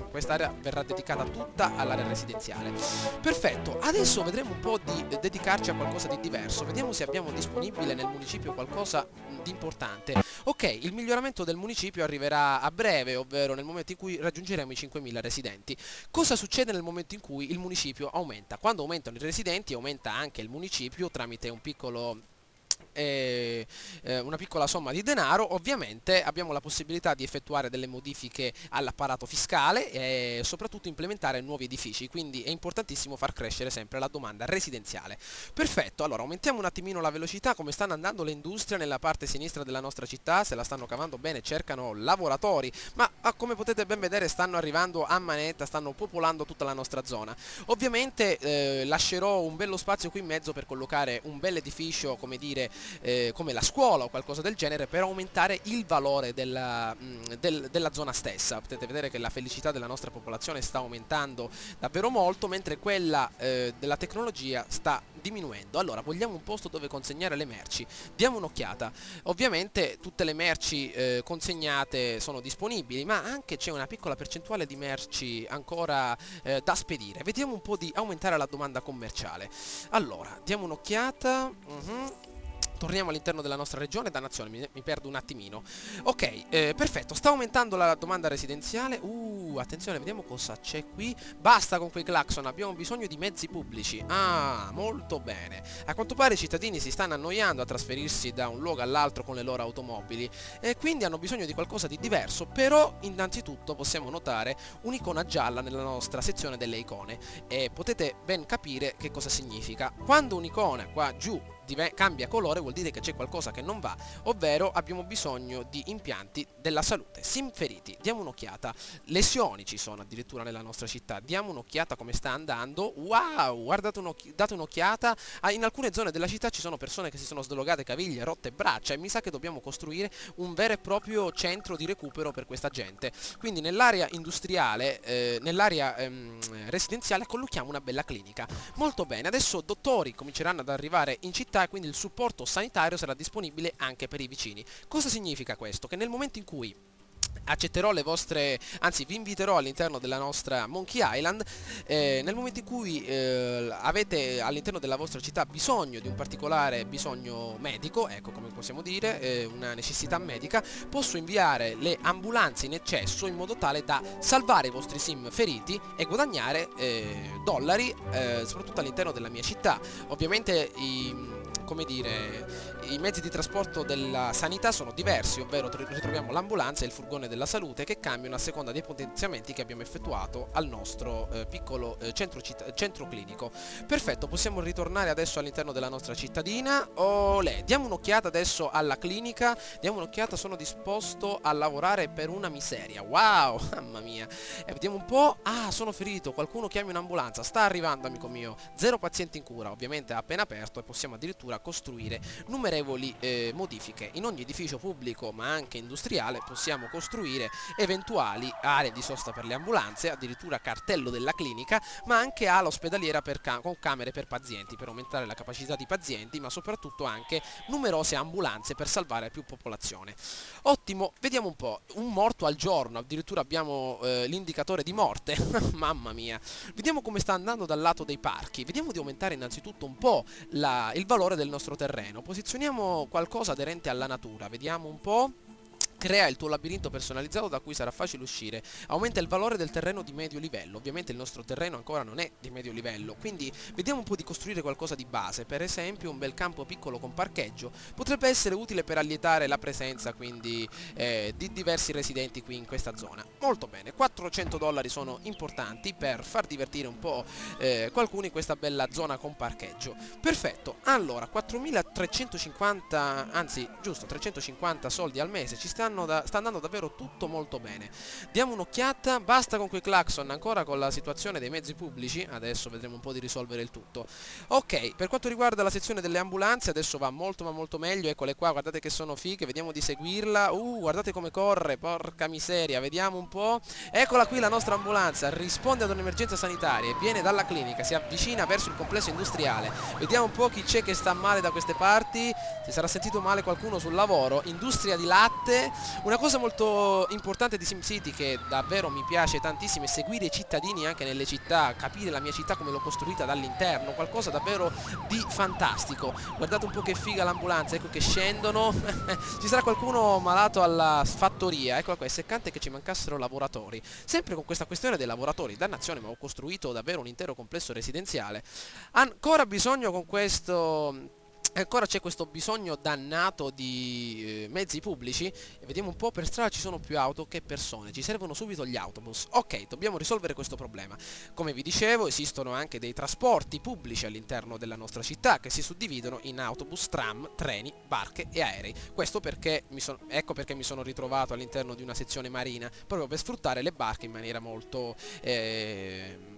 quest'area verrà dedicata tutta all'area residenziale. Perfetto, adesso vedremo un po' di dedicarci a qualcosa di diverso, vediamo se abbiamo disponibile nel municipio qualcosa di importante. Ok, il miglioramento del municipio arriverà a breve, ovvero nel momento in cui raggiungeremo i 5.000 residenti. Cosa succede nel momento in cui il municipio aumenta? Quando aumentano i residenti aumenta anche il municipio tramite una piccola somma di denaro. Ovviamente abbiamo la possibilità di effettuare delle modifiche all'apparato fiscale e soprattutto implementare nuovi edifici, quindi è importantissimo far crescere sempre la domanda residenziale. Perfetto, allora aumentiamo un attimino la velocità. Come stanno andando le industrie nella parte sinistra della nostra città? Se la stanno cavando bene, cercano lavoratori, ma come potete ben vedere stanno arrivando a manetta, stanno popolando tutta la nostra zona. Ovviamente lascerò un bello spazio qui in mezzo per collocare un bel edificio, come dire, come la scuola o qualcosa del genere, per aumentare il valore della zona stessa. Potete vedere che la felicità della nostra popolazione sta aumentando davvero molto, mentre quella della tecnologia sta diminuendo. Allora, vogliamo un posto dove consegnare le merci, diamo un'occhiata. Ovviamente tutte le merci consegnate sono disponibili, ma anche c'è una piccola percentuale di merci ancora da spedire. Vediamo un po' di aumentare la domanda commerciale. Allora, diamo un'occhiata. Torniamo all'interno della nostra regione, dannazione, mi perdo un attimino. Ok, perfetto, sta aumentando la domanda residenziale. Attenzione, vediamo cosa c'è qui. Basta con quei clacson, abbiamo bisogno di mezzi pubblici. Ah, molto bene. A quanto pare i cittadini si stanno annoiando a trasferirsi da un luogo all'altro con le loro automobili e quindi hanno bisogno di qualcosa di diverso. Però innanzitutto possiamo notare un'icona gialla nella nostra sezione delle icone e potete ben capire che cosa significa. Quando un'icona qua giù cambia colore vuol dire che c'è qualcosa che non va, ovvero abbiamo bisogno di impianti della salute. SIM feriti, diamo un'occhiata. Lesioni ci sono addirittura nella nostra città, diamo un'occhiata come sta andando. Wow, guardate, date un'occhiata. In alcune zone della città ci sono persone che si sono slogate caviglie, rotte braccia, e mi sa che dobbiamo costruire un vero e proprio centro di recupero per questa gente. Quindi nell'area industriale, nell'area residenziale collochiamo una bella clinica. Molto bene, adesso dottori cominceranno ad arrivare in città e quindi il supporto sanitario sarà disponibile anche per i vicini. Cosa significa questo? Che nel momento in cui accetterò le vostre, anzi vi inviterò all'interno della nostra Monkey Island, nel momento in cui avete all'interno della vostra città bisogno di un particolare bisogno medico, ecco come possiamo dire, una necessità medica, posso inviare le ambulanze in eccesso in modo tale da salvare i vostri sim feriti e guadagnare dollari, soprattutto all'interno della mia città. Ovviamente come dire, i mezzi di trasporto della sanità sono diversi, ovvero ritroviamo l'ambulanza e il furgone della salute che cambiano a seconda dei potenziamenti che abbiamo effettuato al nostro piccolo centro clinico. Perfetto, possiamo ritornare adesso all'interno della nostra cittadina. Olè, diamo un'occhiata adesso alla clinica, diamo un'occhiata, sono disposto a lavorare per una miseria. Wow, mamma mia. Vediamo un po'. Ah, sono ferito, qualcuno chiami un'ambulanza, sta arrivando amico mio. 0 pazienti in cura, ovviamente ha appena aperto e possiamo addirittura costruire innumerevoli modifiche. In ogni edificio pubblico ma anche industriale possiamo costruire eventuali aree di sosta per le ambulanze, addirittura cartello della clinica, ma anche ala ospedaliera con camere per pazienti, per aumentare la capacità di pazienti, ma soprattutto anche numerose ambulanze per salvare più popolazione. Ottimo, vediamo un po', un morto al giorno, addirittura abbiamo l'indicatore di morte. Mamma mia. Vediamo come sta andando dal lato dei parchi, vediamo di aumentare innanzitutto un po' il valore del nostro terreno, posizioniamo qualcosa aderente alla natura, vediamo un po'. Crea il tuo labirinto personalizzato da cui sarà facile uscire. Aumenta il valore del terreno di medio livello. Ovviamente il nostro terreno ancora non è di medio livello, quindi vediamo un po' di costruire qualcosa di base. Per esempio un bel campo piccolo con parcheggio potrebbe essere utile per allietare la presenza quindi di diversi residenti qui in questa zona. Molto bene, 400 dollari sono importanti per far divertire un po' qualcuno in questa bella zona con parcheggio. Perfetto, allora 4.350, anzi giusto, 350 soldi al mese ci sta andando davvero tutto molto bene. Diamo un'occhiata, basta con quei clacson, ancora con la situazione dei mezzi pubblici, adesso vedremo un po' di risolvere il tutto. Ok, per quanto riguarda la sezione delle ambulanze adesso va molto ma molto meglio, eccole qua, guardate che sono fighe, vediamo di seguirla. Guardate come corre, porca miseria, vediamo un po'. Eccola qui la nostra ambulanza, risponde ad un'emergenza sanitaria e viene dalla clinica, si avvicina verso il complesso industriale. Vediamo un po' chi c'è che sta male da queste parti, si sarà sentito male qualcuno sul lavoro. Industria di latte, Una cosa molto importante di SimCity che davvero mi piace tantissimo è seguire i cittadini anche nelle città, capire la mia città come l'ho costruita dall'interno, qualcosa davvero di fantastico. Guardate un po' che figa l'ambulanza, ecco che scendono, ci sarà qualcuno malato alla fattoria, ecco qua, è seccante che ci mancassero lavoratori. Sempre con questa questione dei lavoratori, dannazione, ma ho costruito davvero un intero complesso residenziale. Ancora bisogno con questo... Ancora c'è questo bisogno dannato di mezzi pubblici e vediamo un po', per strada ci sono più auto che persone, ci servono subito gli autobus. Ok, dobbiamo risolvere questo problema. Come vi dicevo, esistono anche dei trasporti pubblici all'interno della nostra città che si suddividono in autobus, tram, treni, barche e aerei. Questo perché ecco perché mi sono ritrovato all'interno di una sezione marina, proprio per sfruttare le barche in maniera molto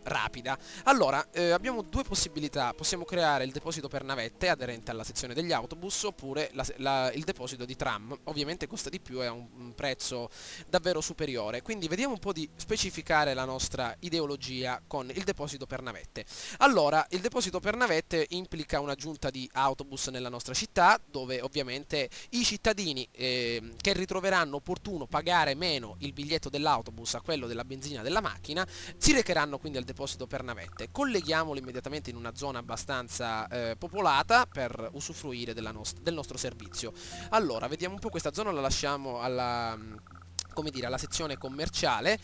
rapida. Allora, abbiamo due possibilità: possiamo creare il deposito per navette aderente alla sezione degli autobus, oppure il deposito di tram. Ovviamente costa di più e ha un prezzo davvero superiore, quindi vediamo un po' di specificare la nostra ideologia con il deposito per navette. Allora, il deposito per navette implica un'aggiunta di autobus nella nostra città, dove ovviamente i cittadini che ritroveranno opportuno pagare meno il biglietto dell'autobus a quello della benzina della macchina si recheranno quindi al deposito per navette. Colleghiamolo immediatamente in una zona abbastanza popolata per usufruire del nostro servizio. Allora, vediamo un po', questa zona la lasciamo alla... come dire, alla sezione commerciale,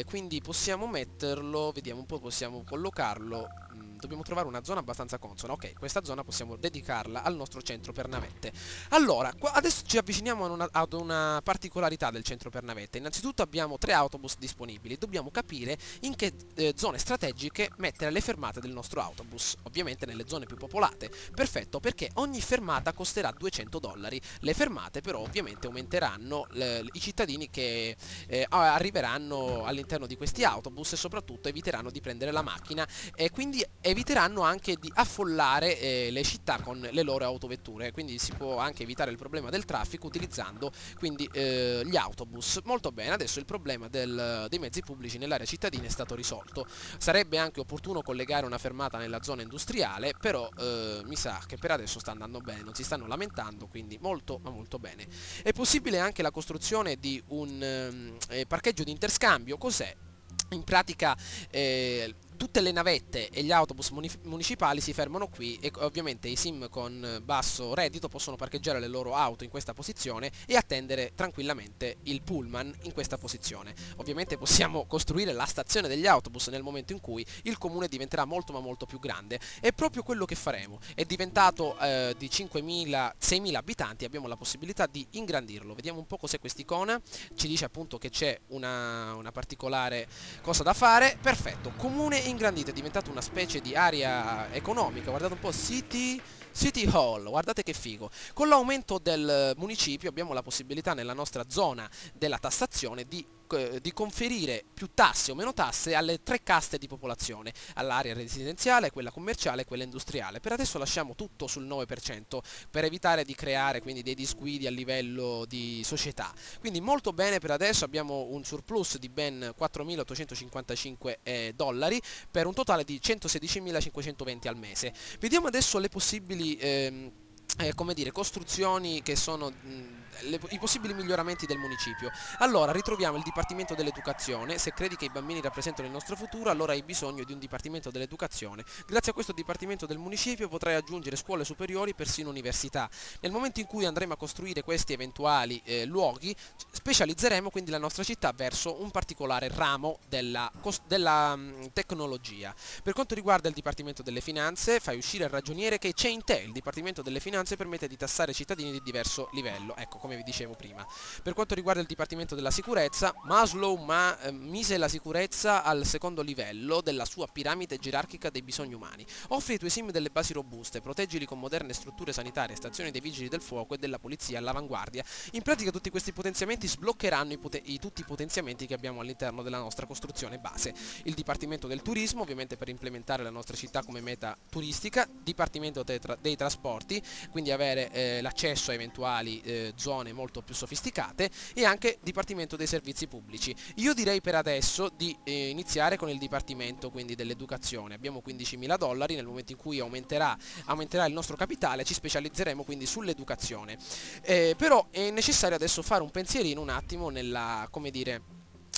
quindi possiamo metterlo, vediamo un po', possiamo collocarlo, dobbiamo trovare una zona abbastanza consona. Ok, questa zona possiamo dedicarla al nostro centro per navette. Allora, adesso ci avviciniamo ad una particolarità del centro per navette. Innanzitutto abbiamo 3 autobus disponibili, dobbiamo capire in che zone strategiche mettere le fermate del nostro autobus, ovviamente nelle zone più popolate. Perfetto, perché ogni fermata costerà $200. Le fermate però ovviamente aumenteranno i cittadini che arriveranno all'interno di questi autobus e soprattutto eviteranno di prendere la macchina e quindi eviteranno anche di affollare le città con le loro autovetture, quindi si può anche evitare il problema del traffico utilizzando quindi gli autobus. Molto bene, adesso il problema dei mezzi pubblici nell'area cittadina è stato risolto. Sarebbe anche opportuno collegare una fermata nella zona industriale, però mi sa che per adesso sta andando bene, non si stanno lamentando, quindi molto ma molto bene. È possibile anche la costruzione di un parcheggio di interscambio. Cos'è? In pratica tutte le navette e gli autobus municipali si fermano qui e ovviamente i sim con basso reddito possono parcheggiare le loro auto in questa posizione e attendere tranquillamente il pullman in questa posizione. Ovviamente possiamo costruire la stazione degli autobus nel momento in cui il comune diventerà molto ma molto più grande. È proprio quello che faremo. È diventato di 5.000-6.000 abitanti, abbiamo la possibilità di ingrandirlo. Vediamo un po' cos'è quest'icona. Ci dice appunto che c'è una particolare cosa da fare. Perfetto, comune ingrandito, è diventato una specie di area economica. Guardate un po', City Hall, guardate che figo. Con l'aumento del municipio abbiamo la possibilità nella nostra zona della tassazione di conferire più tasse o meno tasse alle 3 caste di popolazione, all'area residenziale, quella commerciale e quella industriale. Per adesso lasciamo tutto sul 9% per evitare di creare quindi dei disguidi a livello di società. Quindi molto bene, per adesso abbiamo un surplus di ben $4.855 per un totale di 116.520 al mese. Vediamo adesso le possibili come dire, costruzioni che sono i possibili miglioramenti del municipio. Allora, ritroviamo il Dipartimento dell'Educazione. Se credi che i bambini rappresentano il nostro futuro, allora hai bisogno di un Dipartimento dell'Educazione. Grazie a questo Dipartimento del municipio potrai aggiungere scuole superiori, persino università. Nel momento in cui andremo a costruire questi eventuali luoghi, specializzeremo quindi la nostra città verso un particolare ramo della tecnologia. Per quanto riguarda il Dipartimento delle Finanze, fai uscire il ragioniere che c'è in te. Il Dipartimento delle Finanze permette di tassare i cittadini di diverso livello, ecco, come vi dicevo prima. Per quanto riguarda il Dipartimento della Sicurezza, Maslow mise la sicurezza al secondo livello della sua piramide gerarchica dei bisogni umani. Offri ai tuoi sim delle basi robuste, proteggili con moderne strutture sanitarie, stazioni dei vigili del fuoco e della polizia all'avanguardia. In pratica tutti questi potenziamenti sbloccheranno tutti i potenziamenti che abbiamo all'interno della nostra costruzione base. Il Dipartimento del Turismo, ovviamente per implementare la nostra città come meta turistica, Dipartimento dei Trasporti. quindi avere l'accesso a eventuali zone molto più sofisticate, e anche Dipartimento dei Servizi Pubblici. Io direi per adesso di iniziare con il Dipartimento quindi dell'Educazione. Abbiamo $15.000, nel momento in cui aumenterà il nostro capitale ci specializzeremo quindi sull'educazione. Però è necessario adesso fare un pensierino un attimo nella, come dire,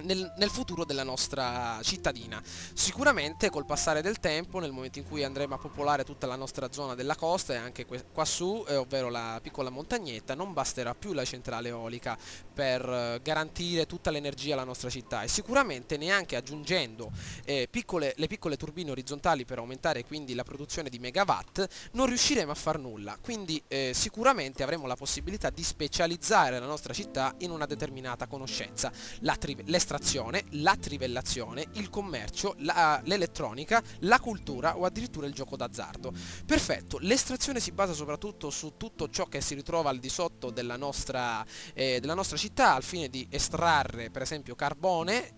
nel futuro della nostra cittadina. Sicuramente col passare del tempo, nel momento in cui andremo a popolare tutta la nostra zona della costa e anche qua su, ovvero la piccola montagnetta, non basterà più la centrale eolica per garantire tutta l'energia alla nostra città, e sicuramente neanche aggiungendo le piccole turbine orizzontali per aumentare quindi la produzione di megawatt non riusciremo a far nulla. Quindi sicuramente avremo la possibilità di specializzare la nostra città in una determinata conoscenza: l'estrazione, la trivellazione, il commercio, l'elettronica, la cultura o addirittura il gioco d'azzardo. Perfetto, l'estrazione si basa soprattutto su tutto ciò che si ritrova al di sotto della nostra città, al fine di estrarre per esempio carbone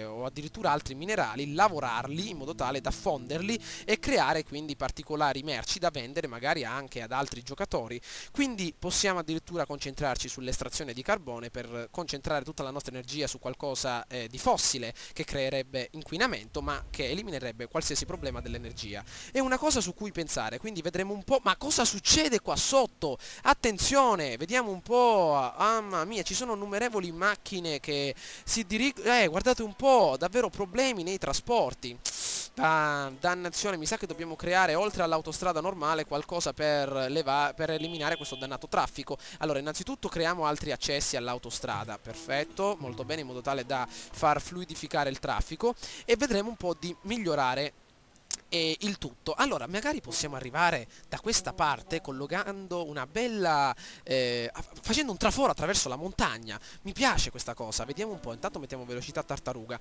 o addirittura altri minerali, lavorarli in modo tale da fonderli e creare quindi particolari merci da vendere magari anche ad altri giocatori. Quindi possiamo addirittura concentrarci sull'estrazione di carbone per concentrare tutta la nostra energia su qualcosa di fossile che creerebbe inquinamento ma che eliminerebbe qualsiasi problema dell'energia. È una cosa su cui pensare, quindi vedremo un po'. Ma cosa succede qua sotto? Attenzione, vediamo un po'. Mamma mia, ci sono innumerevoli macchine che si dirigono. Guardate un po', davvero problemi nei trasporti. Dannazione, mi sa che dobbiamo creare oltre all'autostrada normale qualcosa per eliminare questo dannato traffico. Allora, innanzitutto creiamo altri accessi all'autostrada. Perfetto, molto bene, in modo tale da far fluidificare il traffico, e vedremo un po' di migliorare il tutto. Allora, magari possiamo arrivare da questa parte collocando una bella facendo un traforo attraverso la montagna. Mi piace questa cosa. Vediamo un po', intanto mettiamo velocità tartaruga.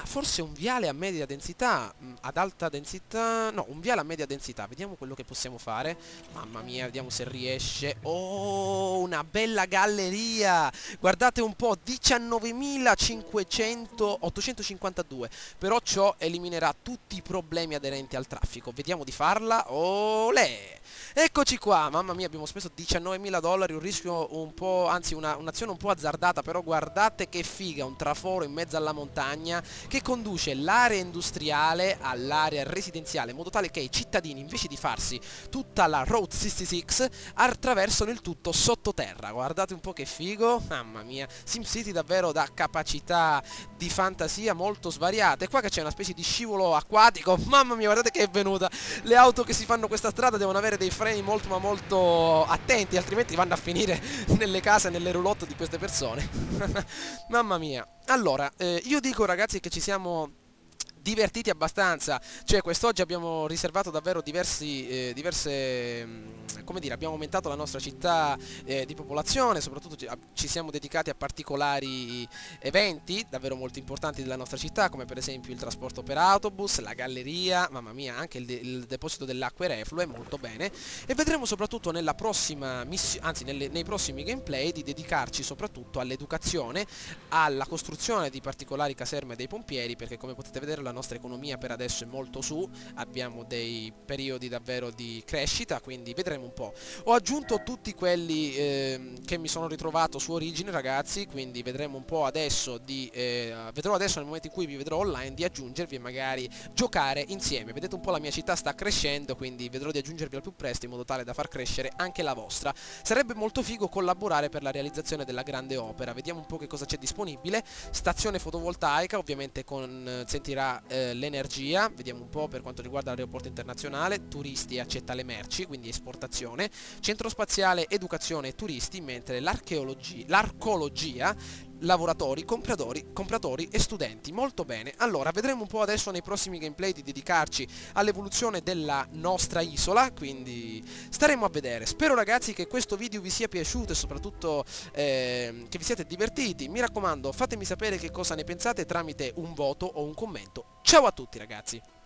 Forse un viale a media densità, ad alta densità, no, un viale a media densità. Vediamo quello che possiamo fare. Mamma mia, vediamo se riesce. Oh, una bella galleria. Guardate un po', 19.852. Però ciò eliminerà tutti i problemi aderenti al traffico. Vediamo di farla. Olè! Eccoci qua. Mamma mia, abbiamo speso $19.000, un rischio un po', anzi un'azione un po' azzardata, però guardate che figa, un traforo in mezzo alla montagna che conduce l'area industriale all'area residenziale, in modo tale che i cittadini, invece di farsi tutta la Route 66, attraversano il tutto sottoterra. Guardate un po' che figo. Mamma mia, SimCity davvero da capacità di fantasia molto svariate. Qua che c'è una specie di scivolo acquatico. Mamma mia, guardate che è venuta. Le auto che si fanno questa strada devono avere dei freni molto ma molto attenti, altrimenti vanno a finire nelle case, nelle roulotte di queste persone. Mamma mia. Allora, io dico ragazzi che ci siamo divertiti abbastanza, cioè quest'oggi abbiamo riservato davvero diverse, come dire, abbiamo aumentato la nostra città di popolazione, soprattutto ci siamo dedicati a particolari eventi davvero molto importanti della nostra città, come per esempio il trasporto per autobus, la galleria, mamma mia, anche il deposito delle acque reflue, molto bene, e vedremo soprattutto nella prossima nei prossimi gameplay di dedicarci soprattutto all'educazione, alla costruzione di particolari caserme dei pompieri, perché come potete vedere la nostra economia per adesso è molto su, abbiamo dei periodi davvero di crescita, quindi vedremo un po'. Ho aggiunto tutti quelli che mi sono ritrovato su Origin, ragazzi, quindi vedremo un po' adesso vedrò adesso nel momento in cui vi vedrò online di aggiungervi e magari giocare insieme. Vedete un po' la mia città sta crescendo, quindi vedrò di aggiungervi al più presto in modo tale da far crescere anche la vostra. Sarebbe molto figo collaborare per la realizzazione della grande opera. Vediamo un po' che cosa c'è disponibile. Stazione fotovoltaica, ovviamente sentirà l'energia. Vediamo un po' per quanto riguarda l'aeroporto internazionale, turisti e accetta le merci, quindi esportazione. Centro spaziale, educazione e turisti, mentre l'arcologia, lavoratori, compratori e studenti. Molto bene. Allora, vedremo un po' adesso nei prossimi gameplay di dedicarci all'evoluzione della nostra isola, quindi staremo a vedere. Spero ragazzi che questo video vi sia piaciuto e soprattutto che vi siate divertiti. Mi raccomando, fatemi sapere che cosa ne pensate tramite un voto o un commento. Ciao a tutti ragazzi!